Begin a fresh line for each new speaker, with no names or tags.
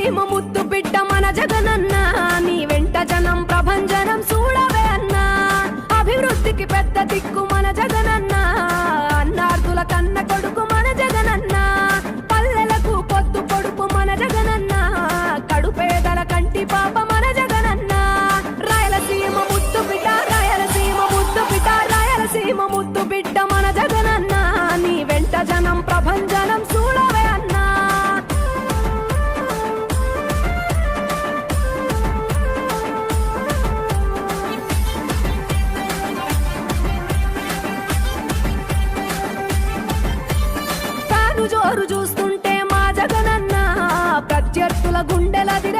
సీమ ముద్దు బిడ్డ మన జగనన్న నీ వెంట జనం ప్రభంజనం చూడవే అన్నా అభివృద్ధికి పెద్ద దిక్కు మన జగనన్న అన్నార్థుల కన్న కొడుకు మన జగనన్న పల్లెలకు పొద్దు పొడుపు మన జగనన్న కడుపేదల కంటి పాప మన జగనన్న రాయలసీమ ముద్దు బిడ్డ రాయలసీమ ముద్దు బిడ్డ రాయలసీమ ముద్దు బిడ్డ మన జగనన్న నీ వెంట జనం ప్రభంజనం చూడవే అన్నా జోరు చూస్తుంటే మా జగనన్న ప్రత్యర్థుల గుండెలదిరే